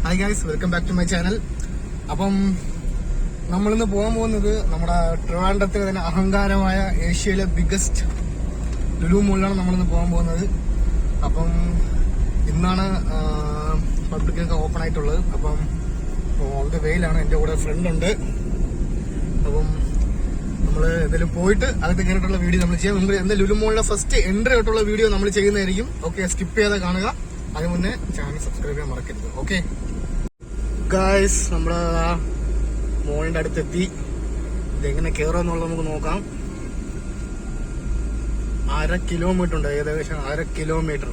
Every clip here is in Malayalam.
Hi guys, welcome back to my channel. അപ്പം നമ്മളിന്ന് പോകാൻ പോകുന്നത് നമ്മുടെ ട്രിവാൻഡ്രത്തിലെ തന്നെ അഹങ്കാരമായ ഏഷ്യയിലെ ബിഗ്ഗസ്റ്റ് ലുലു മോളിലാണ് നമ്മളിന്ന് പോകാൻ പോകുന്നത്. അപ്പം ഇന്നാണ് പബ്ലിക്കൊക്കെ ഓപ്പൺ ആയിട്ടുള്ളത്. അപ്പം ഓൾറെഡി വെയിലാണ്. എൻ്റെ കൂടെ ഫ്രണ്ട് ഉണ്ട്. അപ്പം നമ്മൾ എന്തെങ്കിലും പോയിട്ട് അകത്ത് കയറിയിട്ടുള്ള വീഡിയോ നമ്മൾ ചെയ്യാം. മുമ്പ് എന്താ ലുലു മോളിലെ ഫസ്റ്റ് എൻട്രി ആയിട്ടുള്ള വീഡിയോ നമ്മൾ ചെയ്യുന്നതായിരിക്കും. ഓക്കെ, സ്കിപ്പ് ചെയ്യാതെ കാണുക. അതിന് മുന്നേ ചാനൽ സബ്സ്ക്രൈബ് ചെയ്യാൻ മറക്കരുത്. ഓക്കെ ഗായ്സ്, നമ്മള് മോളിന്റെ അടുത്തെത്തി. ഇതെങ്ങനെ കയറുമെന്നുള്ളത് നമുക്ക് നോക്കാം. 1/2 കിലോമീറ്റർ ഉണ്ട്, ഏകദേശം 1/2 കിലോമീറ്റർ.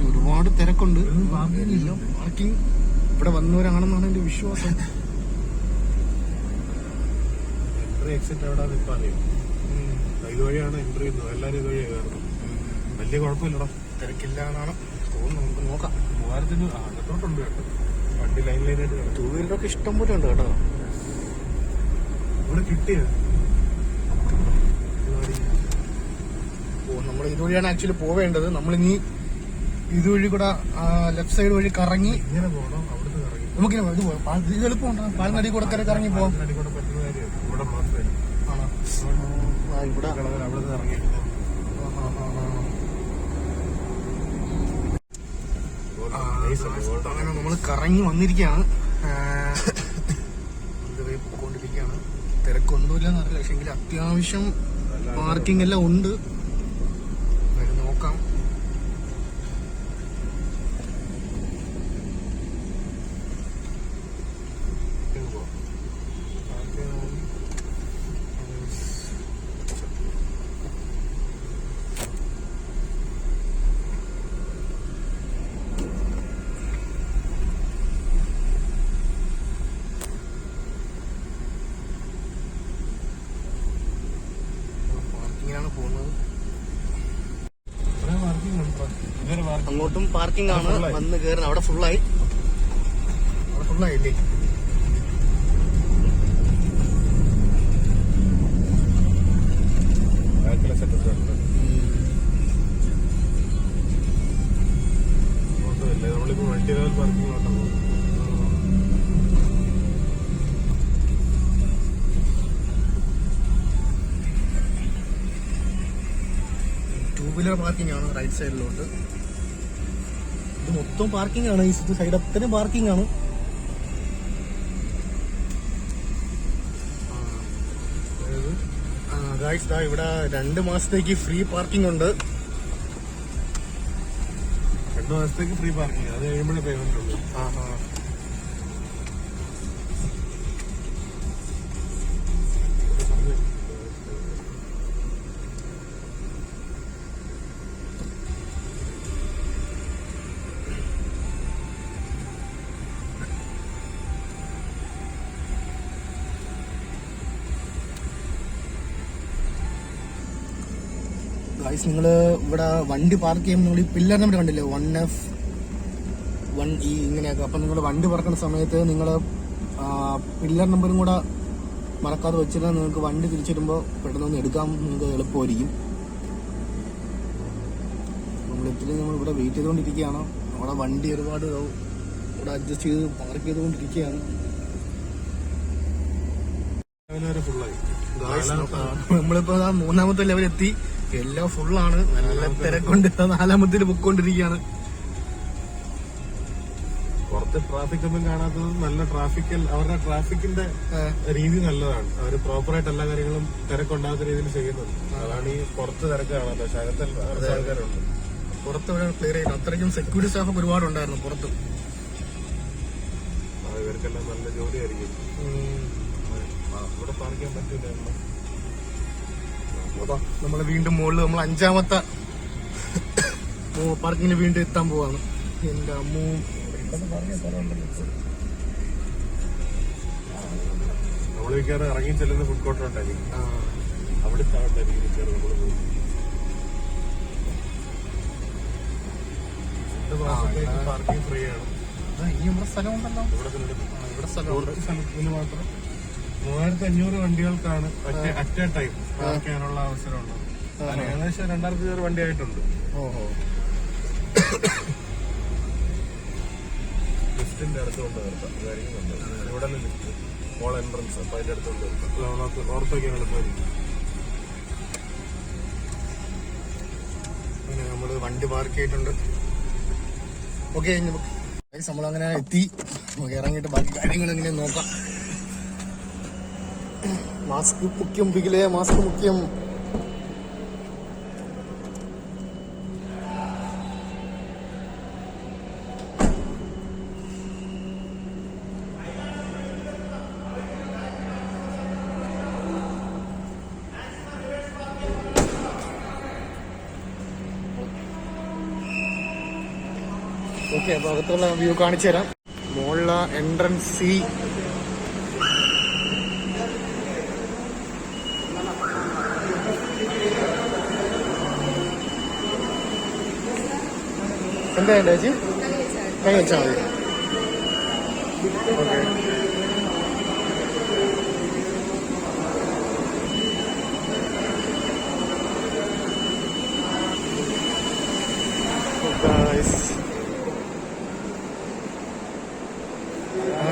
ഒരുപാട് തിരക്കുണ്ട്. പാർക്കിംഗ് ഇവിടെ വന്നവരാണെന്നാണ് എന്റെ വിശ്വാസം. എക്സിറ്റ് എവിടെ ഇപ്പൊ അറിയാം. ഇതുവഴിയാണ് എൻട്രി ചെയ്യുന്നത്. എല്ലാരും ഇതുവഴി കയറുന്നു. വലിയ കുഴപ്പമില്ലടാ, തിരക്കില്ല എന്നാണ് തോന്നുന്നു. നമുക്ക് നോക്കാം. 3000 അകത്തോട്ടുണ്ട് കേട്ടോ. വണ്ടി ലൈനായിട്ട് 2 വീലറൊക്കെ ഇഷ്ടം പോലെ ഉണ്ട് കേട്ടോ. ഇവിടെ കിട്ടിയത് നമ്മൾ ഇതുവഴിയാണ് ആക്ച്വലി പോവേണ്ടത്. നമ്മളിനി ഇതുവഴി കൂടെ ലെഫ്റ്റ് സൈഡ് വഴി കറങ്ങി ഇങ്ങനെ പോകണം. അവിടുന്ന് കറങ്ങി നമുക്കിങ്ങനെ ഇത് പോകാം. ഇത് എളുപ്പമുണ്ട്. പാൽനടി കൂടെ കറങ്ങി പോവാം. കൂടെ പറ്റുന്ന കാര്യം ഇവിടെ മാത്രമേ ഇവിടെ അവിടുന്ന് ഇറങ്ങി അങ്ങനെ നമ്മൾ കറങ്ങി വന്നിരിക്കുകയാണ്. പോയിക്കൊണ്ടിരിക്കുകയാണ്. തിരക്കൊന്നുമില്ലെന്ന് അറിയില്ല, പക്ഷെ എങ്കിൽ അത്യാവശ്യം പാർക്കിംഗ് എല്ലാം ഉണ്ട്. നോക്കാം. അങ്ങോട്ടും പാർക്കിംഗ് ആണ്. വന്ന് കയറുന്നത് അവിടെ ഫുള്ളായി. ഫുള്ളായില്ലേ? നമ്മളിപ്പോ multi level parking 2 wheeler parking ആണ് റൈറ്റ് സൈഡിലോട്ട്. ഇത് മൊത്തം പാർക്കിംഗ് ആണ്. ഈ സൈഡ് അത്രയും പാർക്കിംഗ് ആണ്. ഗായ്സ്, ദാ ഇവിടെ 2 മാസത്തേക്ക് ഫ്രീ പാർക്കിംഗ് ഉണ്ട്. 2 മാസത്തേക്ക് ഫ്രീ പാർക്കിംഗ്. അത് കഴിയുമ്പോഴേ പേയ്മെന്റ് ഉള്ളൂ. ഗായ്സ്, നിങ്ങള് ഇവിടെ വണ്ടി പാർക്ക് ചെയ്യുമ്പോൾ നിങ്ങൾ ഈ പില്ലർ നമ്പർ കണ്ടില്ലേ, 1F 1E ഇങ്ങനെയൊക്കെ. അപ്പം നിങ്ങൾ വണ്ടി പറക്കുന്ന സമയത്ത് നിങ്ങൾ പില്ലർ നമ്പറും കൂടെ മറക്കാതെ വെച്ചിരുന്നാൽ നിങ്ങൾക്ക് വണ്ടി തിരിച്ചിടുമ്പോൾ പെട്ടെന്ന് എടുക്കാൻ നിങ്ങൾക്ക് എളുപ്പമായിരിക്കും. നമ്മൾ ഇവിടെ വെയിറ്റ് ചെയ്തുകൊണ്ടിരിക്കുകയാണ്. അവിടെ വണ്ടി ഒരുപാട് ഇവിടെ അഡ്ജസ്റ്റ് ചെയ്ത് പാർക്ക് ചെയ്തുകൊണ്ടിരിക്കുകയാണ്. നമ്മളിപ്പോ 3ാമത്തെ ലെവലെത്തി. എല്ലാം ഫുള്ളാണ്. നല്ല തിരക്കൊണ്ട് 4ാമത്തിൽ പൊക്കോണ്ടിരിക്കുകയാണ്. പുറത്ത് ട്രാഫിക് ഒന്നും കാണാത്തത് നല്ല ട്രാഫിക്കൽ. അവരുടെ ട്രാഫിക്കിന്റെ രീതി നല്ലതാണ്. അവർ പ്രോപ്പറായിട്ട് എല്ലാ കാര്യങ്ങളും തിരക്കുണ്ടാകുന്ന രീതിയിൽ ചെയ്യുന്നത്. അതാണ് ഈ പുറത്ത് തിരക്ക് കാണാത്തത്. പക്ഷെ അകത്ത് ആൾക്കാരുണ്ട്. പുറത്ത് ഇവിടെ ക്ലിയർ ചെയ്തു. അത്രയ്ക്കും സെക്യൂരിറ്റി സ്റ്റാഫ് ഒരുപാടുണ്ടായിരുന്നു പുറത്ത്. ഇവർക്കെല്ലാം നല്ല ജോലിയായിരിക്കും. ഇവിടെ പാർക്ക് ചെയ്യാൻ പറ്റില്ല. നമ്മള് വീണ്ടും മുകളിൽ നമ്മൾ 5ാമത്തെ പാർക്കിങ്ങിന് വീണ്ടും എത്താൻ പോവാണ്. എന്റെ അമ്മൂ, നമ്മൾ ഇറങ്ങി ചെല്ലുന്ന ഫുഡ് കോർട്ടർ ഉണ്ടായിരിക്കും. അവിടെ പാർക്കിംഗ് ഫ്രീ ആണ്. ഇനി നമ്മുടെ സ്ഥലം ഉണ്ടല്ലോ. ഇവിടെ സ്ഥലമുണ്ട്. കുറച്ച് സ്ഥലത്തിന് മാത്രം 3500 വണ്ടികൾക്കാണ് അറ്റ് എ ടൈം പാർക്ക് ചെയ്യാനുള്ള അവസരമുള്ളത്. അതിന് ഏകദേശം 2500 വണ്ടി ആയിട്ടുണ്ട്. ഓഹോ. ലിഫ്റ്റിന്റെ അടുത്തുകൊണ്ട് നിർത്താം. ഇതായിരിക്കും ഇവിടെ ലിഫ്റ്റ് മോൾ എൻട്രൻസ്. അപ്പൊ അതിന്റെ അടുത്തുകൊണ്ട് നമുക്ക് ഓർത്തേക്കാൻ എളുപ്പമായിരിക്കും. അങ്ങനെ നമ്മള് വണ്ടി പാർക്ക് ചെയ്തിട്ടുണ്ട്. ഓക്കെ, നമ്മളങ്ങനെ എത്തി. നമുക്ക് ഇറങ്ങിയിട്ട് ബാക്കി കാര്യങ്ങൾ എങ്ങനെ നോക്കാം. മാസ്ക് മുഖ്യം, പികിലേ മാസ്ക് മുഖ്യം. ഓക്കെ, അപ്പൊ അകത്തുള്ള വ്യൂ കാണിച്ചു തരാം. മുകളിലെ എൻട്രൻസ് സി. എന്താ വേണ്ട ചേച്ചി? കൈ വെച്ചാൽ മതി. ഓക്കെ.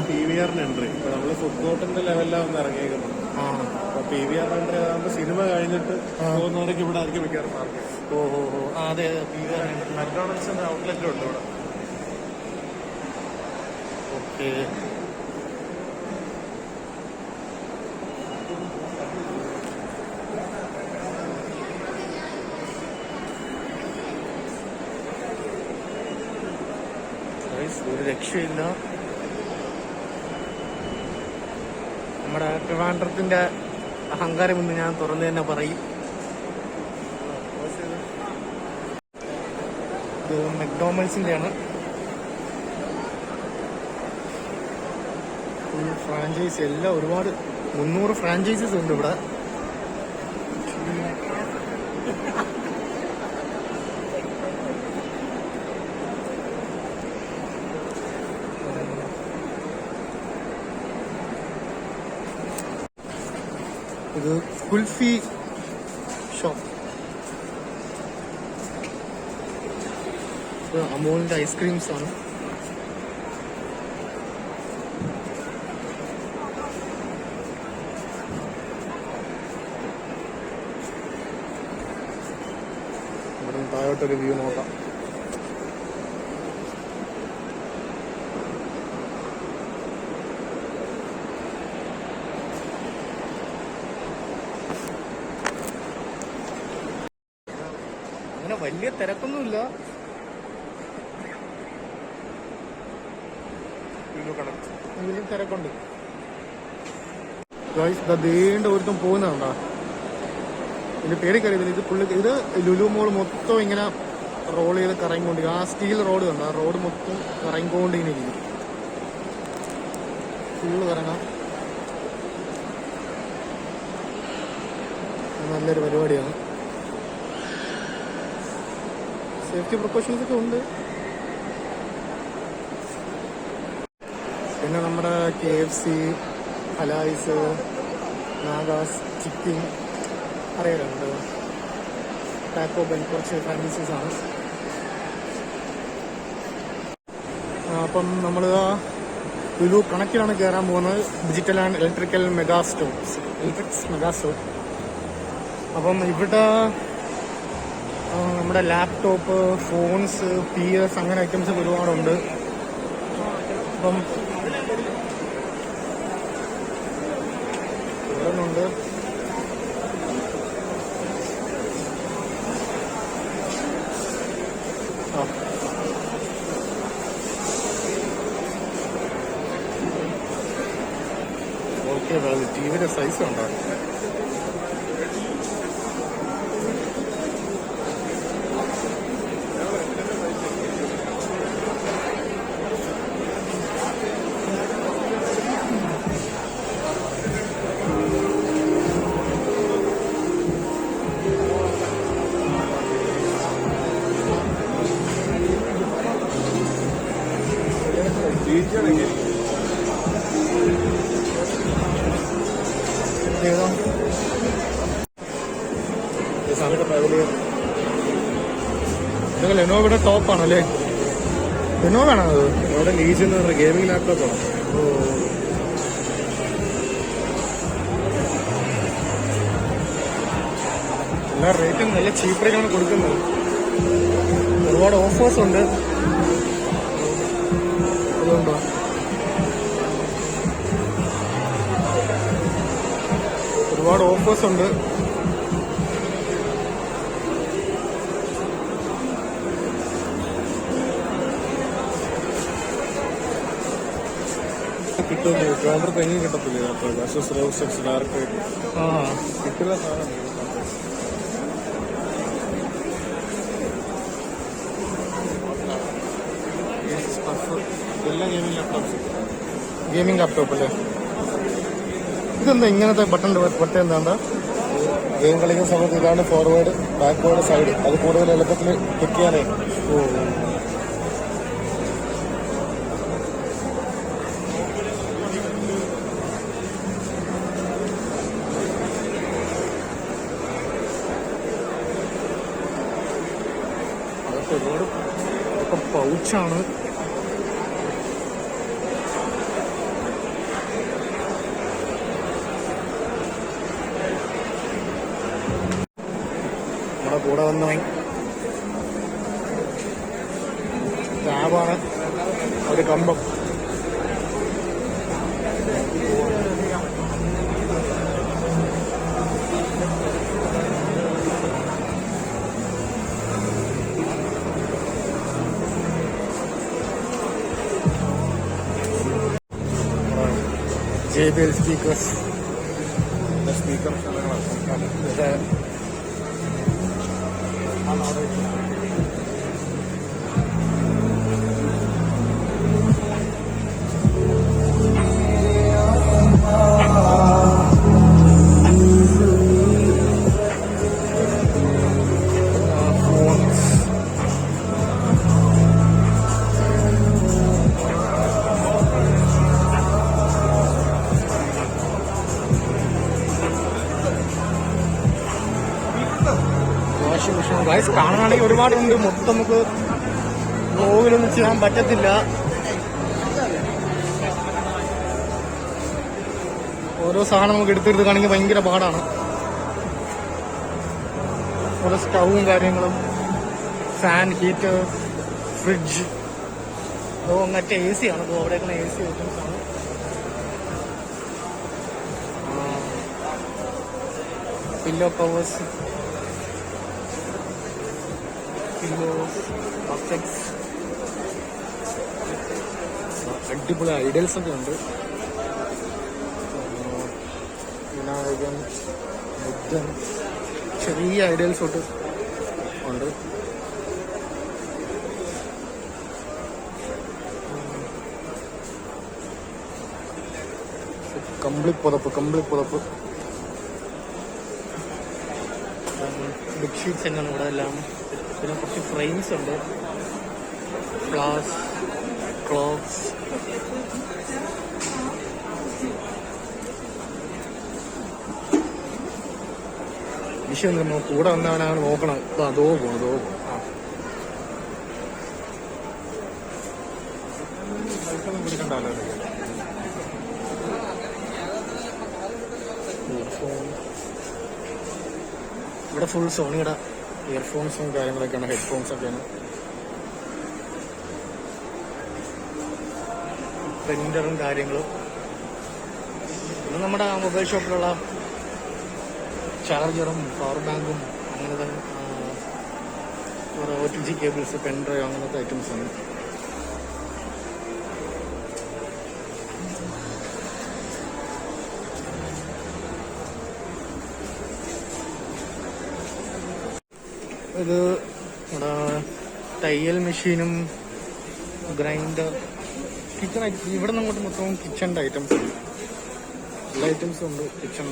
PVR entry. ഇപ്പൊ നമ്മള് ഫുഡ് കോർട്ടിന്റെ ലെവലിലാണ് ഒന്ന് ഇറങ്ങിയേക്കുന്നത്. അപ്പൊ PVR എൻട്രി ആകുമ്പോ സിനിമ കഴിഞ്ഞിട്ട് പോകുന്നവരൊക്കെ ഇവിടെ ആയിരിക്കും മിക്കവാറും പാർക്ക്. ഓഹോ. അതെ, PVR മക്ഡൊണാൾഡ്സിന്റെ ഔട്ട്ലെറ്റും ഉണ്ട് ഇവിടെ. ഓക്കെ. ഒരു രക്ഷയില്ല. നമ്മുടെ ട്രിവാൻഡ്രത്തിന്റെ അഹങ്കാരം എന്ന് ഞാൻ തുറന്നു തന്നെ പറയും. ഇത് മെക്ഡോണൽഡ്സിന്റെ ആണ്. ഫുൾ ഫ്രാഞ്ചൈസി എല്ലാം ഒരുപാട് 300 ഫ്രാഞ്ചൈസീസ് ഉണ്ട് ഇവിടെ. ഇത് കുൽഫി ഷോപ്പ്. ഇത് അമൂലിന്റെ ഐസ്ക്രീംസ് ആണ്. ഇവിടെ താഴോട്ടൊരു വ്യൂ നോക്കാം. അങ്ങനെ വലിയ തിരക്കൊന്നുമില്ല. എങ്കിലും തിരക്കുണ്ട്. ദേണ്ട ഒരുത്തും പോകുന്നുണ്ടോ? ഇതിന്റെ പേര് കറിയത്തില്ല. ഇത് പുള്ളി ഇത് ലുലു മോൾ മൊത്തം ഇങ്ങനെ റോൾ ചെയ്ത് കറങ്ങിക്കൊണ്ട്, ആ സ്റ്റീൽ റോഡ് കണ്ട, ആ റോഡ് മൊത്തം കറങ്ങിക്കൊണ്ട് ഇങ്ങനെ ഇരിക്കും. ഫുള്ള് കറങ്ങാം. നല്ലൊരു പരിപാടിയാണ്. സേഫ്റ്റി പ്രിക്കോഷൻസ് ഒക്കെ ഉണ്ട്. പിന്നെ നമ്മുടെ KFC, ഹലായിസ്, നാഗാസ്, ചിക്കൻ അറിയാറുണ്ട്. ടാക്കോ ബെൽ കുറച്ച് ഫ്രാഞ്ചൈസീസ് ആണ്. അപ്പം നമ്മൾ ലുലു കണക്റ്റിലാണ് കയറാൻ പോകുന്നത്. Digital and electrical mega stores, electrics mega store. അപ്പം ഇവിടെ നമ്മുടെ ലാപ്ടോപ്പ്, ഫോൺസ്, PS അങ്ങനെ ഐറ്റംസ് ഒരുപാടുണ്ട്. അപ്പം ഉണ്ട്. ഓക്കെ, ടിവിയുടെ സൈസ് ഉണ്ടോ? ഏതാ ഇതൊക്കെ ലെനോവയുടെ ടോപ്പാണല്ലേ? ലെനോവാണോ അത്? അവിടെ ലീസ് എന്ന് പറഞ്ഞ ഗെയിമിംഗ് ലാപ്ടോപ്പാണ്. എല്ലാ റേറ്റും നല്ല ചീപ്പ് റേറ്റാണ് കൊടുക്കുന്നത്. ഒരുപാട് ഓഫേഴ്സ് ഉണ്ട്. അതുകൊണ്ടോ ഒരുപാട് ഓഫേഴ്സ് ഉണ്ട്. കിട്ടും. ട്രിവാൻഡ്രത്ത് തെങ്ങി കിട്ടത്തില്ലേ ലാപ്ടോപ്പ്? അസസ് റോവ് 6 ഡയറക്റ്റ് ആ കിട്ടുന്ന സാധനം. ഇതെല്ലാം ഗെയിമിംഗ് ലാപ്ടോപ്സ്. ഗെയിമിംഗ് ലാപ്ടോപ്പ് അല്ലേ? ഇതെന്താ ഇങ്ങനത്തെ ബട്ടൺ എന്താ? ഗെയിം കളിക്കുന്ന സമയത്ത് ഇതാണ് ഫോർവേഡ്, ബാക്ക്വേർഡ്, സൈഡ്. അത് കൂടുതൽ എളുപ്പത്തിൽ ക്ലിക്ക് ചെയ്യാനേ. ഓ അതൊക്കെ ഒരുപാട് ഒക്കെ പൗച്ചാണ്. നമ്മുടെ കൂടെ വന്നവൻ ടാബാണ്, ഒരു കമ്പം. JBL speakers. Speaker washing machine guys കാണുകയാണെങ്കിൽ ഒരുപാടുണ്ട്. മൊത്തം നമുക്ക് വ്ലോഗിലൊന്നും ചെയ്യാൻ പറ്റത്തില്ല. ഓരോ സാധനം നമുക്ക് എടുത്തെടുത്ത് കാണിക്കാൻ ഭയങ്കര പാടാണ്. ഓരോ സ്റ്റൗവും കാര്യങ്ങളും, ഫാൻ, ഹീറ്റർ, ഫ്രിഡ്ജ്, മറ്റേ AC ആണ്. ഇപ്പോൾ അവിടെയൊക്കെ AC ഐറ്റംസ് ആണ്. പില്ലോ കവേഴ്സ്, പില്ലോസ്, ബക്കറ്റ്സ്, അടിപൊളി ഐഡൽസ് ഒക്കെ ഉണ്ട്. വിനായകൻ, ബുദ്ധൻ, ചെറിയ ഐഡൽസ് തൊട്ട് ഉണ്ട്. കമ്പിളിപ്പുതപ്പ് ബെഡ്ഷീറ്റ്സ് തന്നെയാണ് ഇവിടെ എല്ലാം. പിന്നെ കുറച്ച് ഫ്രെയിംസ് ഉണ്ട്, ഫ്ലാസ്, ക്ലോക്സ്. വിഷയം നമ്മൾ കൂടെ വന്നവനാണ് നോക്കണം. ഇപ്പൊ അതോ പോകും. പിടിക്കണ്ടല്ലോ. ഇവിടെ ഫുൾ സോണിയുടെ ഇയർഫോൺസും കാര്യങ്ങളൊക്കെയാണ്, ഹെഡ്ഫോൺസ് ഒക്കെയാണ്. പ്രിന്ററും കാര്യങ്ങളും. പിന്നെ നമ്മുടെ മൊബൈൽ ഷോപ്പിലുള്ള ചാർജറും പവർ ബാങ്കും അങ്ങനത്തെ OTG കേബിൾസ്, പെൻഡ്രൈവ് അങ്ങനത്തെ ഐറ്റംസ് ആണ്. ഇത് നമ്മുടെ തയ്യൽ മെഷീനും ഗ്രൈൻഡർ, കിച്ചൺ ഐറ്റംസ്. ഇവിടെ നിന്ന് അങ്ങോട്ട് മൊത്തം കിച്ചണിൻ്റെ ഐറ്റംസ് ഉണ്ട്. എല്ലാ ഐറ്റംസും ഉണ്ട് കിച്ചൺ.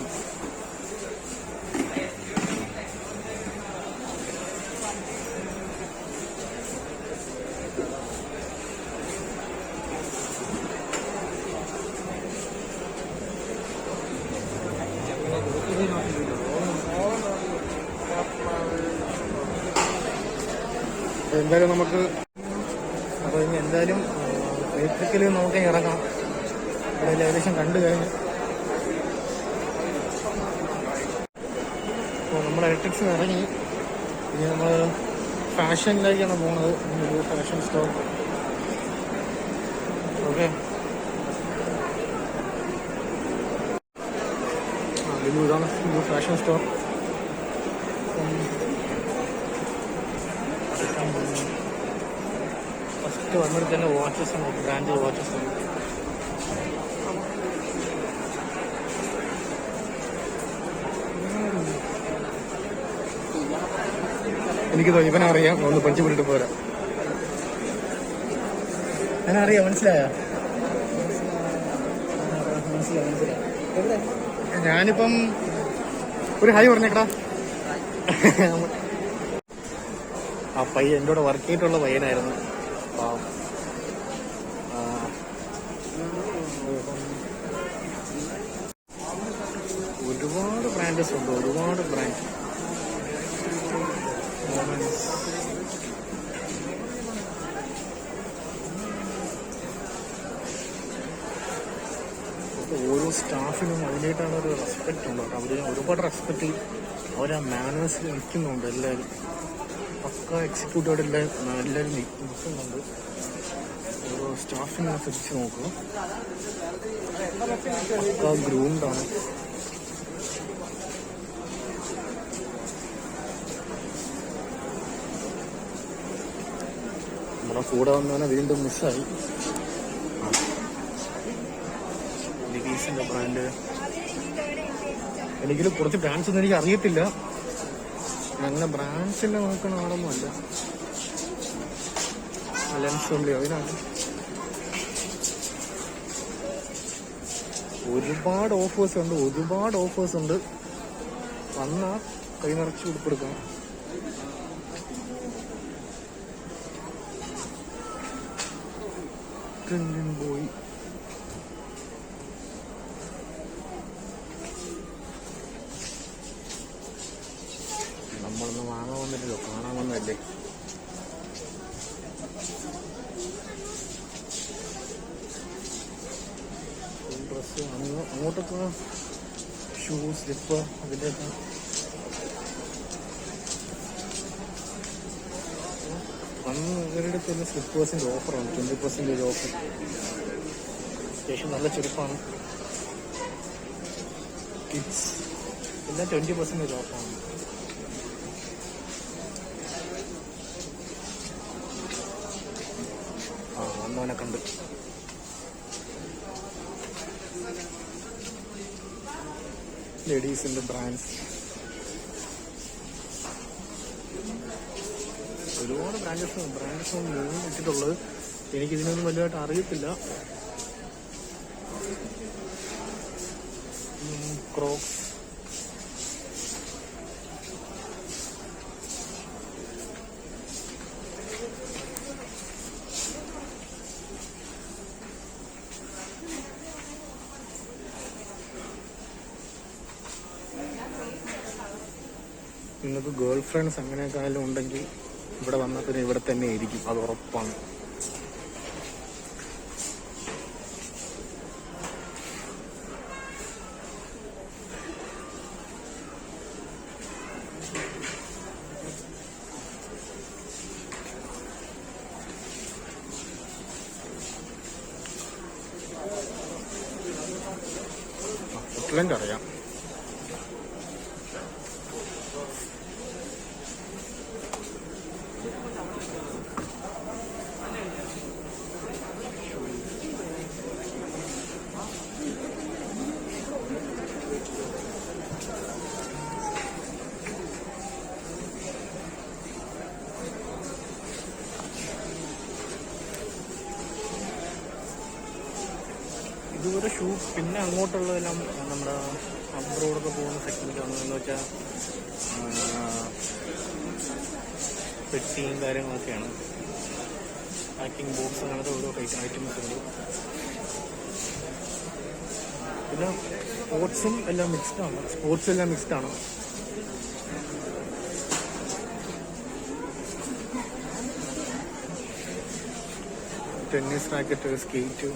എന്തായാലും നമുക്ക് അപ്പോൾ ഇനി എന്തായാലും ഇലക്ട്രിക്കൽ നോക്കി ഇറങ്ങാം. ഇവിടെ ഏകദേശം കണ്ടു കഴിഞ്ഞു. അപ്പോൾ നമ്മൾ ഇലക്ട്രിക്സിൽ ഇറങ്ങി. ഇനി നമ്മൾ ഫാഷനിലേക്കാണ് പോകുന്നത്. ഒരു ഫാഷൻ സ്റ്റോർ. ഓക്കെ, ഇതാണ് ഒരു ഫാഷൻ സ്റ്റോർ. ഫസ്റ്റ് വന്നിട്ട് തന്നെ വാച്ചസ് ഉണ്ട്, ബ്രാൻഡ് വാച്ചസ് ഉണ്ട്. എനിക്ക് തോന്നി ഇവനറിയാം, ഒന്ന് പഞ്ച് പിടിട്ട് പോരാ. ഞാനറിയാം, മനസ്സിലായോ? ഞാനിപ്പം ഒരു ഹായ് പറഞ്ഞേക്കടാ. ആ പയ്യൻ എൻ്റെ കൂടെ വർക്ക് ചെയ്തിട്ടുള്ള പയ്യനായിരുന്നു. ഒരുപാട് ബ്രാൻഡസ് ഉണ്ട്, ഒരുപാട് ബ്രാൻഡ്. ഓരോ സ്റ്റാഫിനും അതിനായിട്ടാണ് ഒരു റെസ്പെക്റ്റ് ഉണ്ട്. അവർ ഒരുപാട് റെസ്പെക്റ്റ് അവരാ മാനേഴ്സിൽ നിൽക്കുന്നുണ്ട്. എല്ലാവരും പക്ക എക്സിക്യൂട്ടീവ് എല്ലാവരും നിൽക്കുന്നുണ്ട്. ഓരോ സ്റ്റാഫിനെ ശ്രദ്ധിച്ച് നോക്കുക. പക്ക ഗ്രൂംഡാണ്. നമ്മുടെ കൂടെ വന്നവനെ വീണ്ടും മിസ്സായി. ലിവീസിന്റെ ബ്രാൻഡ്. എനിക്കിത് കുറച്ച് ബ്രാൻഡ്സ് ഒന്നും എനിക്ക് അറിയത്തില്ല. അങ്ങനെ ബ്രാൻഡ്സിന്റെ നോക്കുന്ന ആളൊന്നും അല്ല. ലെൻസ് ഉണ്ട്, അതിനാണ് ഒരുപാട് ഓഫേഴ്സ് ഉണ്ട്, ഒരുപാട് ഓഫേഴ്സ് ഉണ്ട്. വന്നാൽ കൈ നിറച്ച് ഉടുപ്പെടുക്കണം. പോയി നമ്മളൊന്ന് വാങ്ങാൻ വന്നിട്ടില്ലോ, കാണാൻ വന്നല്ലേ. ഡ്രസ്സ് അങ്ങോട്ടൊക്കെ ഷൂ, സ്ലിപ്പ്, അതിൻ്റെയൊക്കെ അന്ന് ഇവരുടെ തന്നെ സ്ലിപ്പേഴ്സിൻ്റെ ഓഫറാണ്. 20% ഓഫർ. അത്യാവശ്യം നല്ല ചെറുപ്പാണ്. കിഡ്സ് എല്ലാം 20% ഓഫാണ്. വന്നവനെ കണ്ട്. ലേഡീസിന്റെ ബ്രാൻഡ്സ് ഒരുപാട് ബ്രാൻഡ്സ് മൂന്ന് വെച്ചിട്ടുള്ളത്. എനിക്കിതിനൊന്നും വലുതായിട്ട് അറിയത്തില്ല. ക്രോക്സ്, നിങ്ങൾക്ക് ഗേൾ ഫ്രണ്ട്സ് അങ്ങനെയൊക്കെ ആയാലും ഉണ്ടെങ്കിൽ ഇവിടെ വന്നാൽ പിന്നെ ഇവിടെ തന്നെ ആയിരിക്കും, അത് ഉറപ്പാണ്. ഔട്ട്ലൈൻ അറിയാം. ഇതുവരെ ഷൂ, പിന്നെ അങ്ങോട്ടുള്ളതെല്ലാം നമ്മുടെ അബ്രോഡൊക്കെ പോകുന്ന സെഗ്മെൻറ്റാണ്. എന്ന് വെച്ചാൽ പെട്ടിയും കാര്യങ്ങളൊക്കെയാണ്. പാക്കിംഗ് ബോക്സ് അങ്ങനത്തെ ഓരോ ഐറ്റംസ് ഉണ്ട്. പിന്നെ സ്പോർട്സ് എല്ലാം മിക്സ്ഡാണ്. Tennis racket, skate,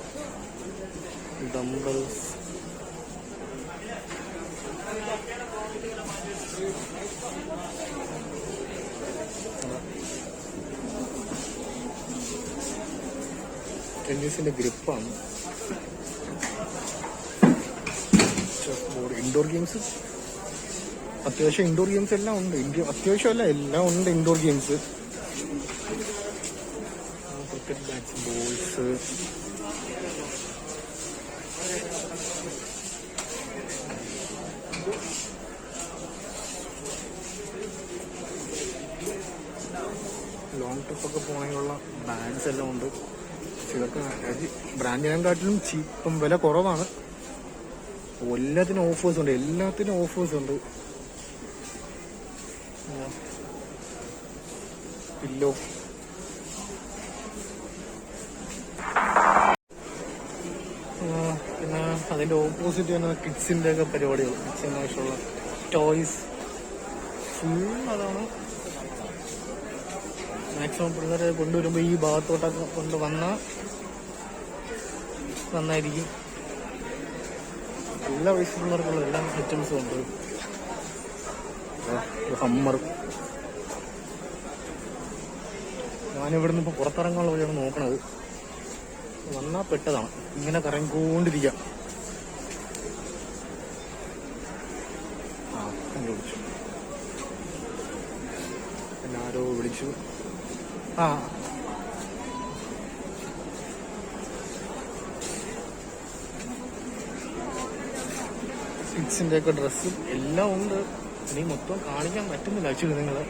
dumbbells. ടെന്നീസിന്റെ ഗ്രിപ്പാണ്. Chess board, indoor games. അത്യാവശ്യം ഇൻഡോർ ഗെയിംസ് എല്ലാം ഉണ്ട്. അത്യാവശ്യമല്ല, എല്ലാം ഉണ്ട് indoor games. Cricket bats, balls, long ട്രിപ്പൊക്കെ പോകാനുള്ള ബാഗ്സ് എല്ലാം ഉണ്ട്. ഇതൊക്കെ ബ്രാൻഡിനെക്കാട്ടിലും ചീപ്പും വില കുറവാണ്. എല്ലാത്തിനും ഓഫേഴ്സ് ഉണ്ട്, എല്ലാത്തിനും ഓഫേഴ്സ് ഉണ്ട്. പില്ലോ, പിന്നെ അതിന്റെ ഓപ്പോസിറ്റ് തന്നെ കിഡ്സിന്റെ ഒക്കെ പരിപാടികൾ, കിഡ്സിന് ആവശ്യമുള്ള ടോയ്സ് ഫുൾ. അതാണ് മാക്സിമം പിള്ളേരെ കൊണ്ടുവരുമ്പോൾ ഈ ഭാഗത്തോട്ടൊക്കെ കൊണ്ടുവന്നാൽ നന്നായിരിക്കും. എല്ലാ വയസ്സുള്ളവർക്കുള്ള എല്ലാ ഐറ്റംസും ഉണ്ട്. ഹമ്മർ. ഞാനിവിടുന്ന് ഇപ്പോൾ പുറത്തിറങ്ങാനുള്ള വഴിയാണ് നോക്കണത്. വന്നാൽ പെട്ടതാണ്, ഇങ്ങനെ കറങ്ങിക്കൊണ്ടിരിക്കാം. വിളിച്ചു, പിന്നെ ആരോ വിളിച്ചു. കിഡ്സിന്റെ ഒക്കെ ഡ്രസ്സും എല്ലാം ഉണ്ട്. ഇനി മൊത്തം കാണിക്കാൻ പറ്റുന്നില്ല ആക്ച്വലി നിങ്ങളെ.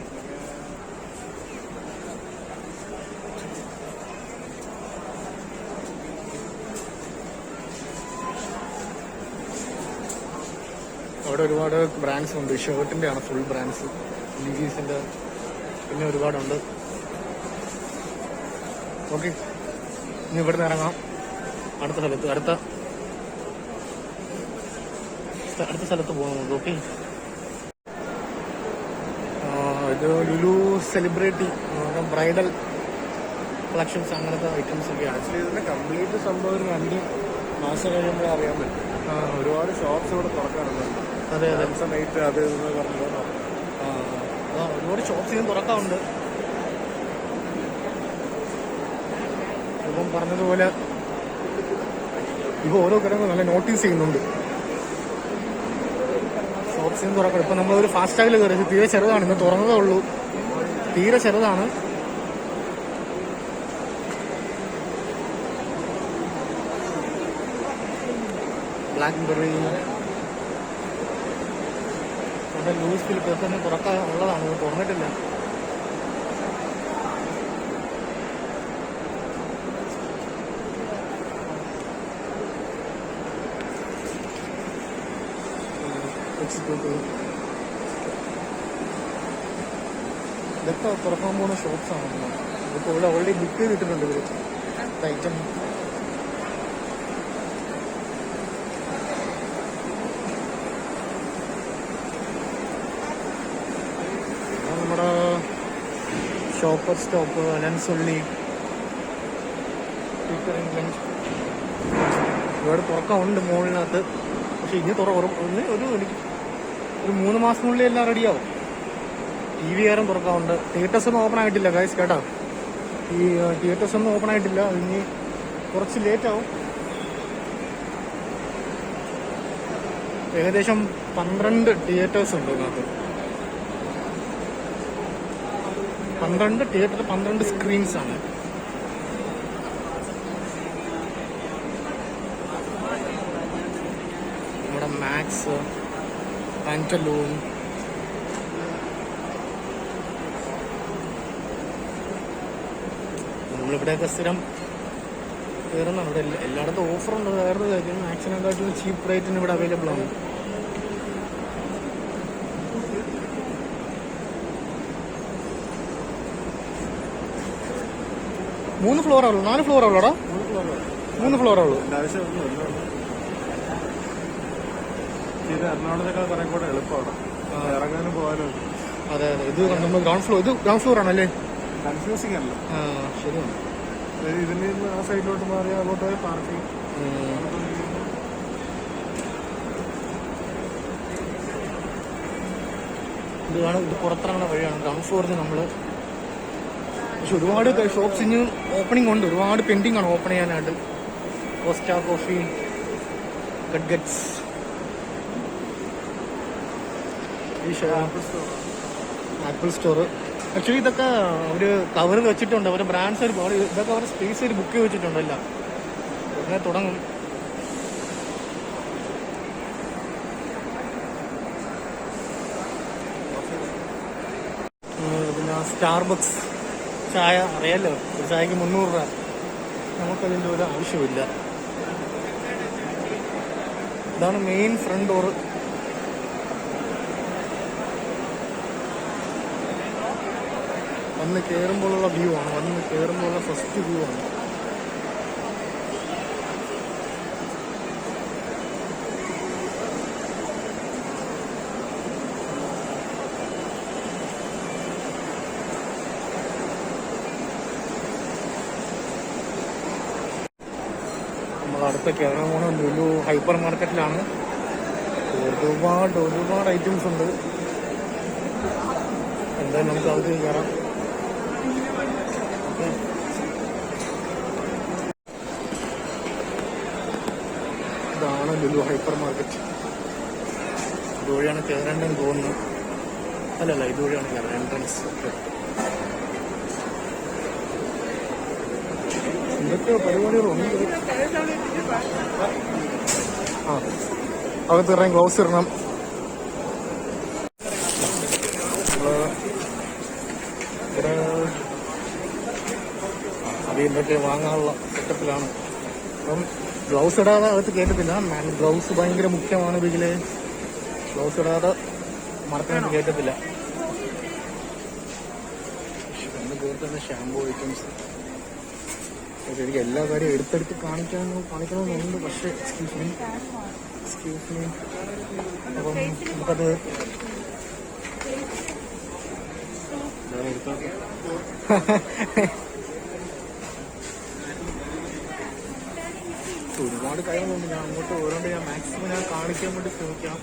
അവിടെ ഒരുപാട് ബ്രാൻഡ്സ് ഉണ്ട്. ഷർട്ടിന്റെ ആണ് ഫുൾ ബ്രാൻഡ്സ്. ലീവീസിന്റെ പിന്നെ ഒരുപാടുണ്ട്. ഓക്കെ, ഇനി ഇവിടുന്ന് ഇറങ്ങാം. അടുത്ത സ്ഥലത്ത് പോകാം നമുക്ക്. ഓക്കെ, ഇത് ലുലു സെലിബ്രിറ്റി ബ്രൈഡൽ കളക്ഷൻസ്, അങ്ങനത്തെ ഐറ്റംസ് ഒക്കെയാണ്. ആക്ച്വലി ഇതിന്റെ കംപ്ലീറ്റ് സംഭവം ഒരു 2 മാസം കഴിയുമ്പോൾ അറിയാൻ പറ്റും. ഒരുപാട് ഷോപ്സ് ഇവിടെ തുറക്കാറുണ്ട്. അതെ, നൈറ്റ് അത് ഇതെന്ന് പറഞ്ഞു. ഒരുപാട് ഷോപ്സ് ഇതും തുറക്കാറുണ്ട്. ഇപ്പം പറഞ്ഞതുപോലെ ഇപ്പൊ ഓരോ കാര്യങ്ങളും നല്ല നോട്ടീസ് ചെയ്യുന്നുണ്ട്. ഷോപ്സ് ഇതും തുറക്കണം. ഇപ്പൊ നമ്മളൊരു ഫാസ്റ്റാഗിൽ കയറി, തീരെ ചെറുതാണ്, ഇന്ന് തുറന്നതേ ഉള്ളൂ. തീരെ ചെറുതാണ്. ബ്ലാക്ക്ബെറി, അവിടെ ലൂസ് ഫിലിപ്പ് തന്നെ തുറക്കാൻ ഉള്ളതാണ്, ഇത് തുറന്നിട്ടില്ല. ഇതൊക്കെ തുറക്കാൻ പോകുന്ന ഷോപ്സാണ്. ഇതിപ്പോൾ ഇവിടെ ഓൾറെഡി ബുക്ക് ചെയ്തിട്ടുണ്ട് ഇവർ ഐറ്റം. നമ്മുടെ ഷോപ്പർ സ്റ്റോപ്പ്, അലൻസുള്ളി, ഇവിടെ തുറക്കമുണ്ട് മുകളിനകത്ത്. പക്ഷെ ഇനി ഒരു 3 മാസത്തിനുള്ളിൽ എല്ലാം റെഡിയാവും. TV കാരം തുറക്കാറുണ്ട്. തിയേറ്റേഴ്സ് ഒന്നും ഓപ്പൺ ആയിട്ടില്ല ഗൈസ്, കേട്ടോ. ഈ തിയേറ്റേഴ്സ് ഒന്നും ഓപ്പൺ ആയിട്ടില്ല, ഇനി കുറച്ച് ലേറ്റ് ആവും. ഏകദേശം 12 തിയേറ്റേഴ്സ് ഉണ്ട് ഇതിനകത്ത്. 12 തിയേറ്റർ, 12 സ്ക്രീൻസ് ആണ്. നമ്മുടെ മാക്സ്, പാൻറ്റലൂൺ, നമ്മളിവിടെയൊക്കെ സ്ഥിരം കയറുന്നതാണ്. ഇവിടെ എല്ലായിടത്തും ഓഫറുണ്ട്. വേറൊരു കാര്യം, മാക്സിനെക്കാട്ടിലും ചീപ്പ് റേറ്റിന് ഇവിടെ അവൈലബിൾ ആണ്. മൂന്ന് ഫ്ലോറേ ഉള്ളൂ, 4 ഫ്ലോറേ ഉള്ളൂടാ. 3 ഫ്ലോറേ ഉള്ളൂ. ഇത് എറണാകുളത്തേക്കാൾ കുറെ കൂടെ എളുപ്പമാണ് ഇറങ്ങാനും പോകാനും. അതെ, ഇത് നമ്മൾ ഗ്രൗണ്ട് ഫ്ലോർ, ഇത് ഗ്രൗണ്ട് ഫ്ലോർ ആണല്ലേ? കൺഫ്യൂസിംഗ് അല്ല. ശരിയാണ്. ഇതിൽ നിന്ന് ആ സൈഡിലോട്ട് മാറി അങ്ങോട്ട് പോയി പാർക്കിംഗ്. ഇതാണ്, ഇത് പുറത്തിറങ്ങുന്ന വഴിയാണ് ഗ്രൗണ്ട് ഫ്ലോറിൽ നമ്മൾ. പക്ഷെ ഒരുപാട് ഷോപ്സ് ഇനി ഓപ്പണിംഗ് ഉണ്ട്, ഒരുപാട് പെൻഡിങ് ആണ് ഓപ്പൺ ചെയ്യാനായിട്ട്. Costa Coffee, gadgets, Apple Store. Actually ഇതൊക്കെ അവർ കവർ വെച്ചിട്ടുണ്ട്, അവരുടെ ബ്രാൻഡ്സ് ഒരുപാട്, ഇതൊക്കെ അവരുടെ സ്പേസ് ഒരു ബുക്ക് ചെയ്ത് വെച്ചിട്ടുണ്ടല്ല, ഉടനെ തുടങ്ങും. പിന്നെ സ്റ്റാർബക്സ് ചായ അറിയാലോ, ഒരു ചായക്ക് 300 രൂപ. നമുക്കതിൻ്റെ ഒരു ആവശ്യമില്ല. ഇതാണ് മെയിൻ ഫ്രണ്ട് ഡോർ. വന്ന് കയറുമ്പോഴുള്ള വ്യൂ ആണ്, വന്ന് കയറുമ്പോഴുള്ള ഫസ്റ്റ് വ്യൂ ആണ്. നമ്മളടുത്ത കയറാൻ പോണ ലുലു ഹൈപ്പർ മാർക്കറ്റിലാണ്. ഒരുപാട് ഐറ്റംസ് ഉണ്ട്. എന്തായാലും നമുക്ക് അകത്ത് കയറാം. ഇതാണ് ലുലു ഹൈപ്പർ മാർക്കറ്റ്. ഇതുവഴിയാണ് കയറേണ്ടതെന്ന് തോന്നുന്നു. അല്ലല്ല, ഇതുവഴിയാണ് കയറേണ്ടത്, എൻട്രൻസ്. എന്തൊക്കെയോ പരിപാടികളുണ്ട്. ആ, അകത്ത് ഇറങ്ങി ഗ്ലൗസ് ഇടണം. ഇവിടെ അത് എന്തൊക്കെ വാങ്ങാനുള്ള സെറ്റപ്പിലാണ്. അപ്പം ഗ്ലൗസ് ഇടാതെ അകത്ത് കേട്ടത്തില്ല. ഗ്ലൗസ് ഭയങ്കര മുഖ്യമാണ് ഇതില്. ഗ്ലൗസ് ഇടാതെ മറക്കാനായിട്ട് കേട്ടത്തില്ല. ഒന്ന് കേട്ടുന്ന ഷാമ്പൂ ഐറ്റംസ്. എനിക്ക് എല്ലാ കാര്യവും എടുത്തെടുത്ത് കാണിക്കണമെന്നുണ്ട്. പക്ഷേ എക്സ്ക്യൂസ് മീ അപ്പം നമുക്കത് ഒരുപാട് കാര്യങ്ങളുണ്ട്. ഞാൻ അങ്ങോട്ട് ഓരോണ്ട് ഞാൻ മാക്സിമം ഞാൻ കാണിക്കാൻ വേണ്ടി ശ്രമിക്കാം.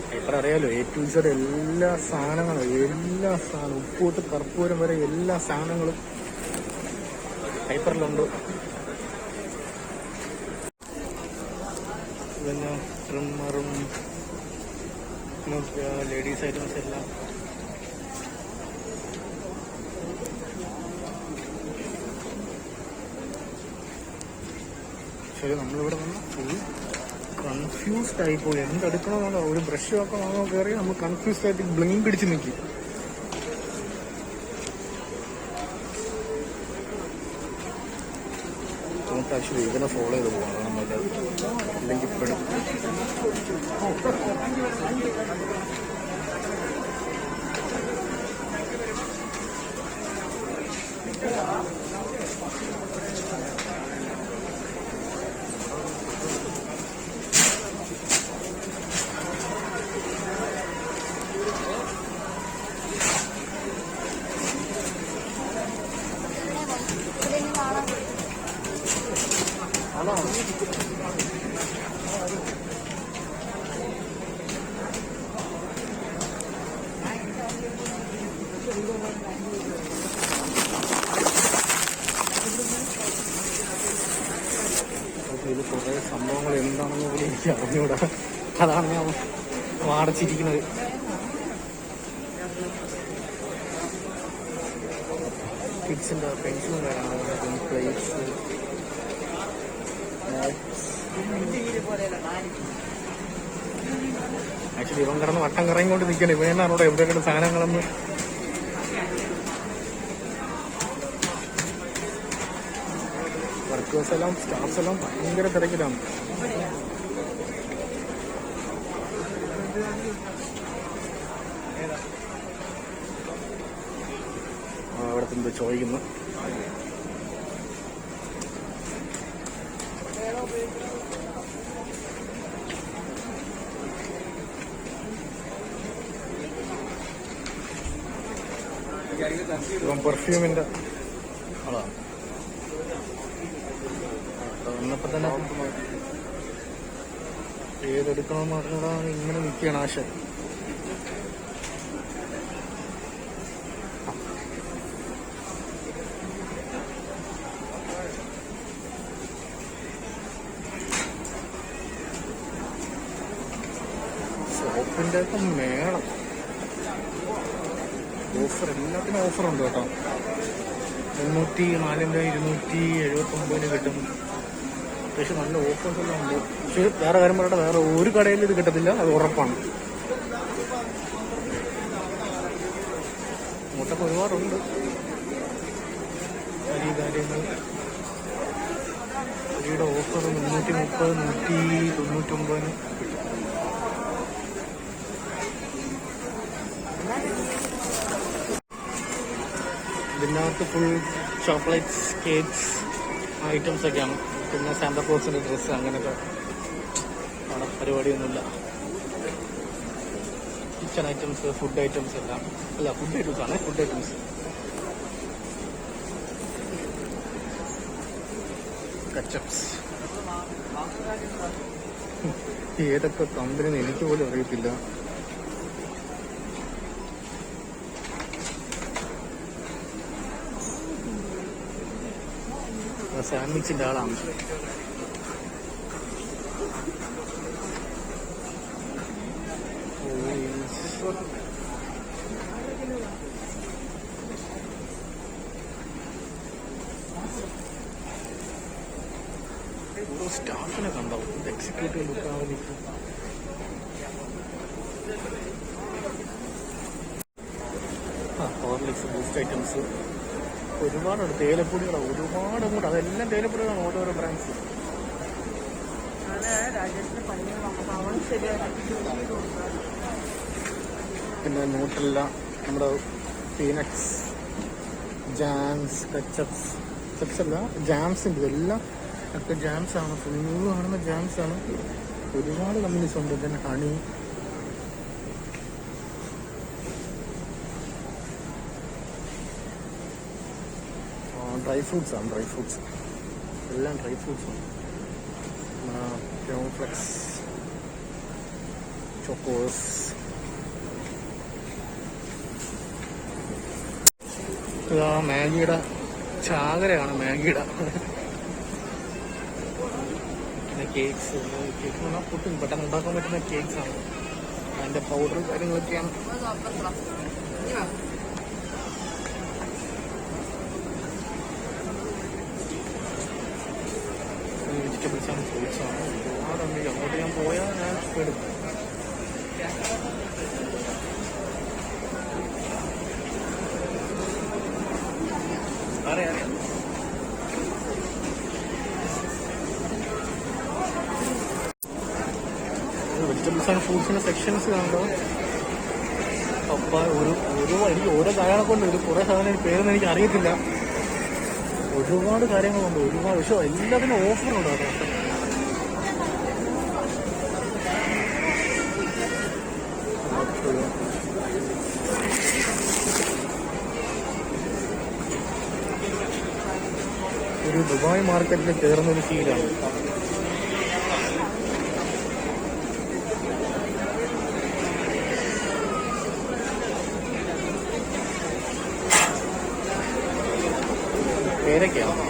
ഹൈപ്പർ അറിയാലോ, A to Z എല്ലാ സാധനവും ഉപ്പൂട്ട് കർപ്പൂരം വരെ എല്ലാ സാധനങ്ങളും ഹൈപ്പറിലുണ്ട്. പിന്നെ ട്രിമ്മറും ലേഡീസ് ഐറ്റംസ് എല്ലാം. ശരി, നമ്മളിവിടെ വന്ന് ഫുൾ കൺഫ്യൂസ്ഡ് ആയിപ്പോയി. എന്തെടുക്കണമെന്നോ, ഒരു ബ്രഷ് ഒക്കെ വാങ്ങാൻ കയറി നമ്മൾ കൺഫ്യൂസ്ഡ് ആയിട്ട് ബ്ലിങ് പിടിച്ച് നിൽക്കി. ആക്ച്വലി ഇതിനെ ഫോളോ ചെയ്ത് പോകണം നമ്മൾ, അല്ലെങ്കിൽ പെടും. ഇതിൽ കുറേ സംഭവങ്ങൾ എന്താണെന്ന് കൂടി എനിക്ക് അറിഞ്ഞൂടാ. അതാണ് ഞാൻ വാടച്ചിരിക്കുന്നത്. കിഡ്സിൻ്റെ പെൻസിലും കാര്യങ്ങളും, പ്ലേറ്റ്സ്, ആക്ച്വലി ഇവൻ കിടന്ന് വട്ടം കറങ്ങിക്കൊണ്ട് നിൽക്കണം. ഇവനാണ് അവിടെ എവിടെയൊക്കെ സാധനങ്ങളെന്ന്. വർക്കേഴ്സ് എല്ലാം, സ്റ്റാഫ്സ് എല്ലാം ഭയങ്കര തിരക്കിലാണ്. അവിടുത്തെ ചോദിക്കുന്നു. പെർഫ്യൂമിന്റെ ആളാണ്. വന്നപ്പോ തന്നെ ഏതെടുക്കണമെന്ന് പറഞ്ഞാൽ ഇങ്ങനെ നിൽക്കുകയാണ് ആശ. സോപ്പിന്റെ ഒക്കെ മേളം ഓഫർ, എല്ലാത്തിനും ഓഫറുണ്ട് കേട്ടോ. 304 279 കിട്ടും. അത്യാവശ്യം നല്ല ഓഫേഴ്സ് എല്ലാം ഉണ്ട്. പക്ഷെ വേറെ കാര്യം പറയട്ടെ, വേറെ ഒരു കടയിൽ ഇത് കിട്ടത്തില്ല, അത് ഉറപ്പാണ്. മുട്ടൊക്കെ ഒരുപാടുണ്ട്. അരി കാര്യങ്ങൾ അരിയുടെ ഓഫർ 330 199 ഇതിനകത്ത് ഫുൾ ചോക്ലേറ്റ്സ്, കേക്ക്സ് ഐറ്റംസ് ഒക്കെയാണ്. പിന്നെ സാന്താക്ലോസിന്റെ ഡ്രസ്സ്, അങ്ങനെയൊക്കെ അവിടെ പരിപാടിയൊന്നുമില്ല. കിച്ചൺ ഐറ്റംസ്, ഫുഡ് ഐറ്റംസ് എല്ലാം. അല്ല, ഫുഡ് ഐറ്റംസ് ആണ്, ഫുഡ് ഐറ്റംസ്. കച്ചപ്സ് ഏതൊക്കെ കമ്പനി എനിക്ക് പോലും അറിയത്തില്ല. സാൻഡ്വിച്ചിന്റെ ആളാണ്. ഓരോ സ്റ്റാഫിനെ കണ്ടോ, എക്സിക്യൂട്ടീവ് ലുക്കാവുന്ന ഹോർലിക്സ്, ബൂസ്റ്റ് ഐറ്റംസ് ഒരുപാടുണ്ട്. തേയിലപ്പൊടികളാണ് ഒരുപാട് കൂടെ, അതെല്ലാം തേയിലപ്പൊടികളാണ്, ഓരോരോ ബ്രാൻഡ്സ്. പിന്നെ ന്യൂട്രെല്ല, നമ്മുടെ പീനട്സ്, ജാംസ്, കച്ചപ്സ് അല്ല ജാംസിൻ്റെ, ഇതെല്ലാം ഒക്കെ ജാംസാണ്. ഫുള്ള് കാണുന്ന ജാംസാണ്. ഒരുപാട് കമ്പനീസ് ഉണ്ട്. പിന്നെ ഹണി, ഡ്രൈ ഫ്രൂട്ട്സ് എല്ലാം ഡ്രൈ ഫ്രൂട്ട്സാണ്. ഫ്ലെക്സ്, ചോക്കോസ്, ഇതാ മാഗിയുടെ ചാകരയാണ്. മാഗിയുടെ പിന്നെ കേക്ക്സ് എന്ന് പറഞ്ഞാൽ പൊട്ടും പെട്ടെന്ന് ഉണ്ടാക്കാൻ പറ്റുന്ന കേക്ക്സാണ്. അതിൻ്റെ പൗഡർ കാര്യങ്ങളൊക്കെയാണ്. വെജിറ്റബിൾസ് ആണ്, ഫ്രൂട്ട്സ് ആണ്, ഒരുപാടുണ്ട്. അങ്ങോട്ട് ഞാൻ പോയാൽ ഞാൻ എടുക്കും. വെജിറ്റബിൾസ് ആൻഡ് ഫ്രൂട്ട്സിന്റെ സെക്ഷൻസ് കണ്ടോ. പപ്പ എനിക്ക് ഓരോ കാര്യങ്ങളെ കൊണ്ട് ഇത് കുറേ സാധനം പേരൊന്നും എനിക്ക് അറിയത്തില്ല. ഒരുപാട് കാര്യങ്ങളുണ്ട്, ഒരുപാട്. പക്ഷെ എല്ലാത്തിനും ഓഫറുണ്ട് കേട്ടോ. ഒരു ദുബായ് മാർക്കറ്റിൽ കയറുന്നൊരു ഫീലാണ്. പേരൊക്കെയാണ്.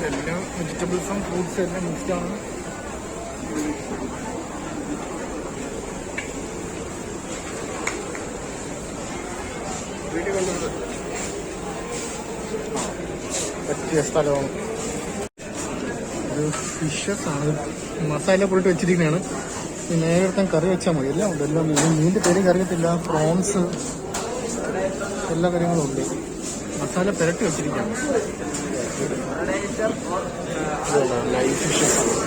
എല്ലാം വെജിറ്റബിൾസും ഫ്രൂട്ട്സും എല്ലാം മിക്സ്ഡാണ്. പറ്റിയ സ്ഥലമാണ്. ഇത് ഫിഷസ് ആണ്, മസാല പുരട്ടി വെച്ചിരിക്കുന്നതാണ്. നേരത്തെ കറി വെച്ചാൽ മതി. എല്ലാം ഉണ്ട്, എല്ലാം മീനിൻ്റെ പേരും കറിയത്തില്ല. പ്രോൺസ് എല്ലാ കാര്യങ്ങളും ഉണ്ട്. മസാല പുരട്ടി വെച്ചിരിക്കുകയാണ്. ലൈവ് ഫിഷസ് ആണ്.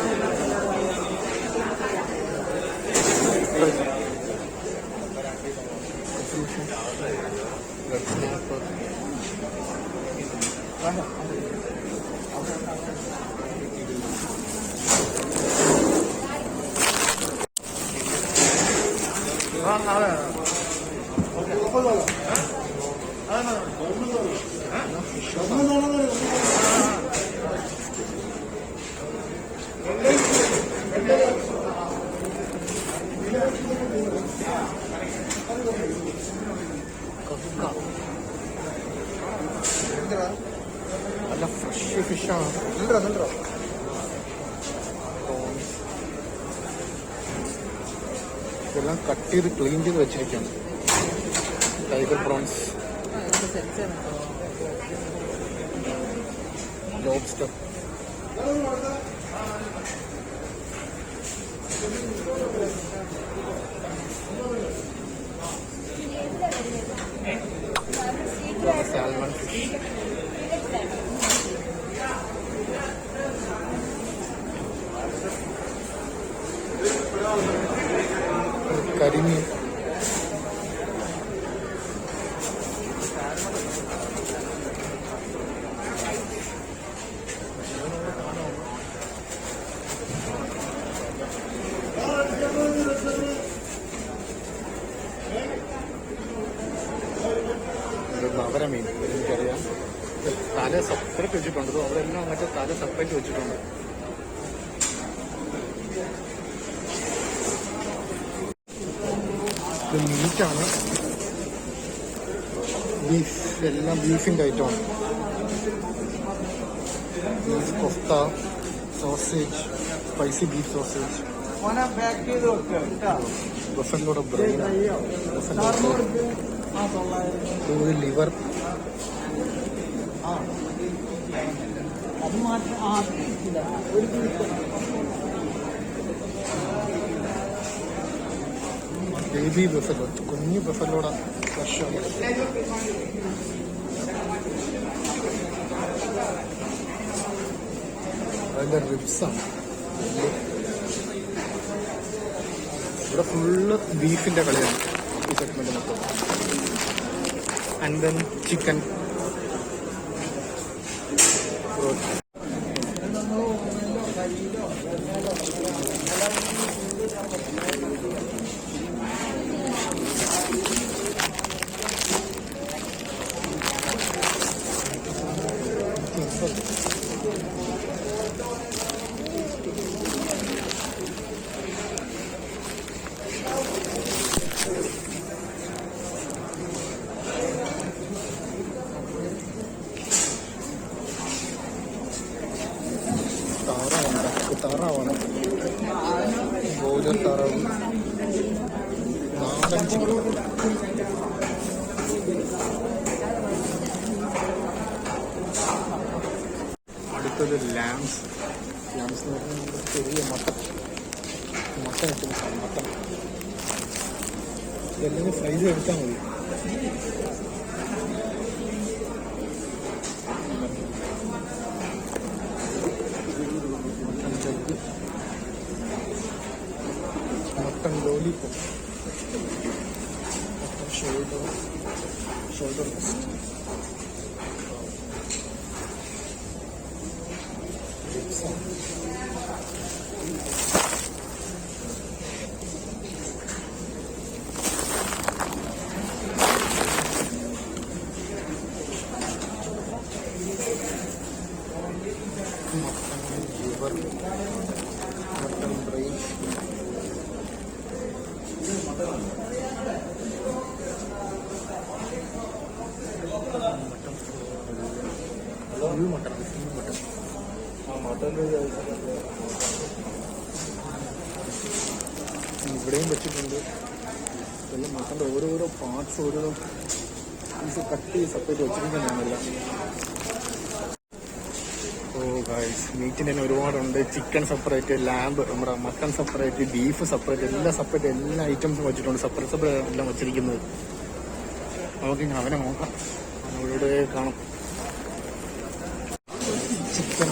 നല്ല ഫ്രഷ് ഫിഷാണ്. ഇതെല്ലാം കട്ട് ചെയ്ത് ക്ലീൻ ചെയ്ത് വെച്ചിരിക്കുകയാണ്. Tiger prawns, lobster, salmon fish, കരിമീൻ, നവരമീൻ. എനിക്കറിയാം, തല സെപ്പറേറ്റ് വെച്ചിട്ടുണ്ട്. അവരെല്ലാം അങ്ങനത്തെ തല സെപ്പറേറ്റ് വെച്ചിട്ടുണ്ട്. ഇത് മീറ്റാണ്, ബീഫ്, എല്ലാം ബീഫിൻ്റെ ഐറ്റമാണ്. Beef kofta, sausage, spicy beef sausage, ബഫലോയുടെ ബ്രെയിൻ, ഒരു ലിവർ, ബേബി ബഫലോ, കുഞ്ഞു ബഫലോയുടെ ഫ്ലഷാണ്. അതിൻ്റെ റിബ്സാണ്. ഇവിടെ ഫുള്ള് ബീഫിൻ്റെ കളിയാണ് ഈ സെഗ്മെന്റ് മൊത്തം. ആൻഡ് ദെൻ ചിക്കൻ, താറാവാണ്, ബോയിലർ താറാവ്, നാടൻ ചിക്കൻ, അടുത്തത് ലാംസ്. ലാംസ് എന്ന് പറഞ്ഞാൽ ചെറിയ മട്ടൻ ഐറ്റംസാണ്. മട്ടൻ ഇതെല്ലാം ഫ്രൈ ചെയ്തെടുത്താൽ മതി. Mutton lollipop, mutton shoulder roast, mutton liver, mutton brain, ഇവിടെയും വെച്ചിട്ടുണ്ട്. ഇതെല്ലാം മട്ടൻ്റെ ഓരോരോ പാർട്സ്, ഓരോരോ പീസ് കട്ട് ചെയ്ത് സെപ്പറേറ്റ് വെച്ചിരിക്കുന്നതാണെല്ലാം. ഗൈസ് മീറ്റിന് തന്നെ ഒരുപാടുണ്ട്. ചിക്കൻ സെപ്പറേറ്റ്, ലാമ്പ് നമ്മുടെ മട്ടൺ സെപ്പറേറ്റ്, ബീഫ് സെപ്പറേറ്റ്, എല്ലാം സെപ്പറേറ്റ്, എല്ലാ ഐറ്റംസും വെച്ചിട്ടുണ്ട്. സെപ്പറേറ്റ് എല്ലാം വെച്ചിരിക്കുന്നത്. നമുക്ക് ഇനി അവനെ നോക്കാം, അവനോട് കാണും. ചിക്കൻ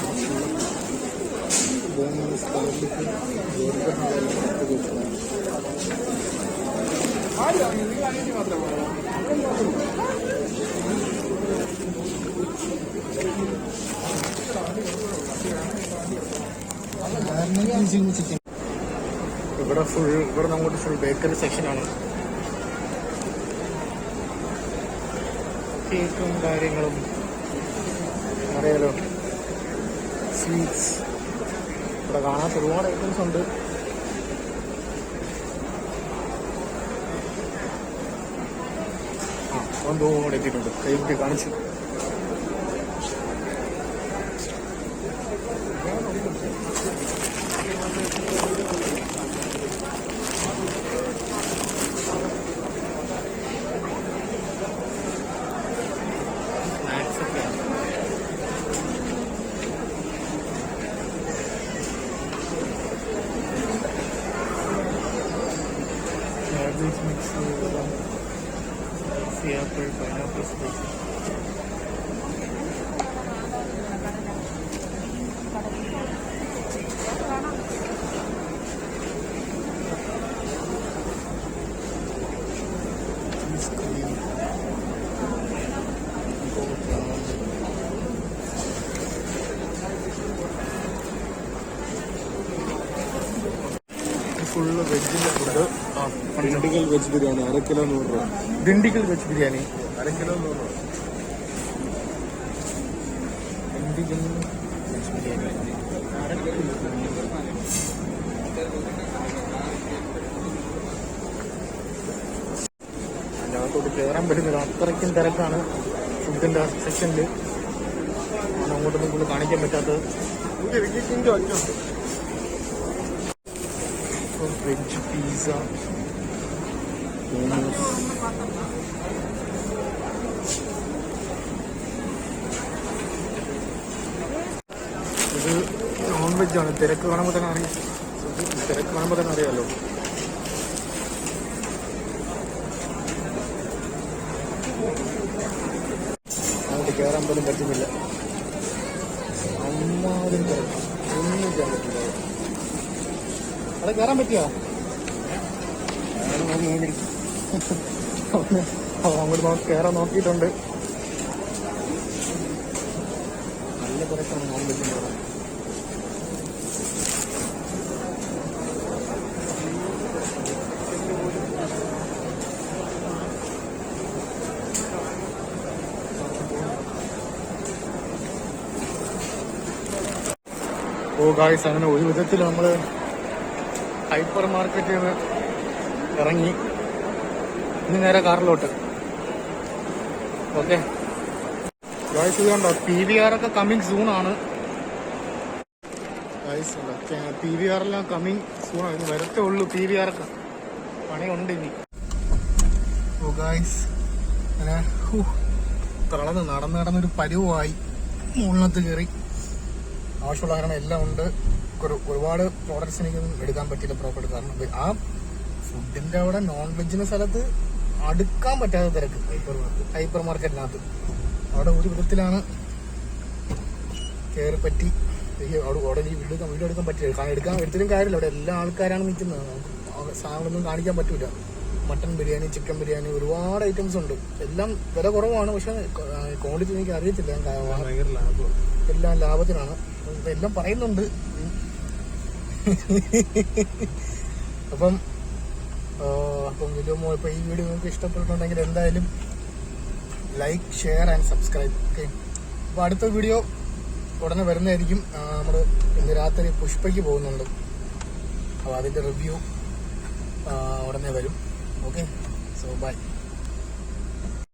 ചിക്കൻ ഇവിടെ അങ്ങോട്ട് ഫുൾ ബേക്കറി സെക്ഷനാണ്. കേക്കും കാര്യങ്ങളും അറിയാലോ, സ്വീറ്റ്സ്. ഇവിടെ കാണാത്ത ഒരുപാട് ഐറ്റംസ് ഉണ്ട്. എന്തോ എത്തിയിട്ടുണ്ട്, കൈകുട്ടി കാണിച്ചു. Mix apple, pineapple spicy. Full വെജിൻ്റെ food. Dindigul veg biryani 1/2 kilo 100 രൂപ. ഡിണ്ടിഗൽ വെജ് ബിരിയാണി 1/2 കിലോ 100 രൂപ. ഡിണ്ടിഗൽ വെജ് ബിരിയാണി അതിനകത്തോട്ട് കയറാൻ പറ്റുന്നില്ല, അത്രയ്ക്കും തിരക്കാണ് ഫുഡിൻ്റെ സെക്ഷനിൽ. അങ്ങോട്ടൊന്നും കൂടുതൽ കാണിക്കാൻ പറ്റാത്തത്. Veg pizza, momos. ഇത് നോൺ വെജാണ്. തിരക്ക് കാണുമ്പോൾ തന്നെ അറിയാമല്ലോ. അങ്ങോട്ട് കയറാൻ പോലും പറ്റുന്നില്ല, അമ്മാതിരി തിരക്ക്. ഒന്നും ചെയ്യാൻ പറ്റില്ല. അവിടെ കയറാൻ പറ്റിയോ? അങ്ങോട്ട് കയറാൻ നോക്കിയിട്ടുണ്ട്. നല്ല തിരക്കാണ് നോൺ വെജിൻ്റെ അവിടെ. ഗായ്സ്, അങ്ങനെ ഒരു വിധത്തിൽ നമ്മൾ ഹൈപ്പർ മാർക്കറ്റിൽ നിന്ന് ഇറങ്ങി ഇനി നേരെ കാറിലോട്ട്. ഓക്കെ ഗായ്സ്, ഇത് കണ്ടോ, PVR ഒക്കെ കമ്മിങ് സൂണാണ്. ഗായ്സ് PVR എല്ലാം കമ്മിങ് സൂണാണ്. ഇത് വരത്തേ ഉള്ളൂ. PVR ഒക്കെ പണിയുണ്ട് ഇനി. ഗായ്സ്, അങ്ങനെ നടന്നൊരു പരുവായി. മുകളിനകത്ത് കയറി ആവശ്യമുള്ള കാരണം എല്ലാം ഉണ്ട്. ഒരുപാട് പ്രോഡക്ട്സ് എനിക്കൊന്നും എടുക്കാൻ പറ്റിയില്ല പ്രോപ്പർട്ട്. കാരണം ആ ഫുഡിന്റെ അവിടെ നോൺ വെജിന്റെ സ്ഥലത്ത് അടുക്കാൻ പറ്റാത്ത തിരക്ക് ഹൈപ്പർ മാർക്കറ്റിനകത്ത്. അവിടെ ഒരു വിധത്തിലാണ് കയറി പറ്റി. അവിടെ വീഡിയോ എടുക്കാൻ പറ്റില്ല. കാരണം എടുത്തിട്ടും കാര്യമില്ല, അവിടെ എല്ലാ ആൾക്കാരാണ് നിൽക്കുന്നത്. സാധനങ്ങളൊന്നും കാണിക്കാൻ പറ്റൂല. മട്ടൺ ബിരിയാണി, ചിക്കൻ ബിരിയാണി, ഒരുപാട് ഐറ്റംസ് ഉണ്ട്. എല്ലാം വില കുറവാണ്, പക്ഷെ ക്വാണ്ടിറ്റി എനിക്ക് അറിയത്തില്ല. എല്ലാം ലാഭത്തിനാണ്. എല്ലാം പറയുന്നുണ്ട്. അപ്പം ഇപ്പൊ ഈ വീഡിയോ നിങ്ങൾക്ക് ഇഷ്ടപ്പെട്ടിട്ടുണ്ടെങ്കിൽ എന്തായാലും like, share and subscribe. Okay, അപ്പൊ അടുത്ത വീഡിയോ ഉടനെ വരുന്നതായിരിക്കും. നമ്മൾ ഇന്ന് രാത്രി പുഷ്പയ്ക്ക് പോകുന്നുണ്ട്. അപ്പോൾ അതിന്റെ റിവ്യൂ ഉടനെ വരും. Okay, so by.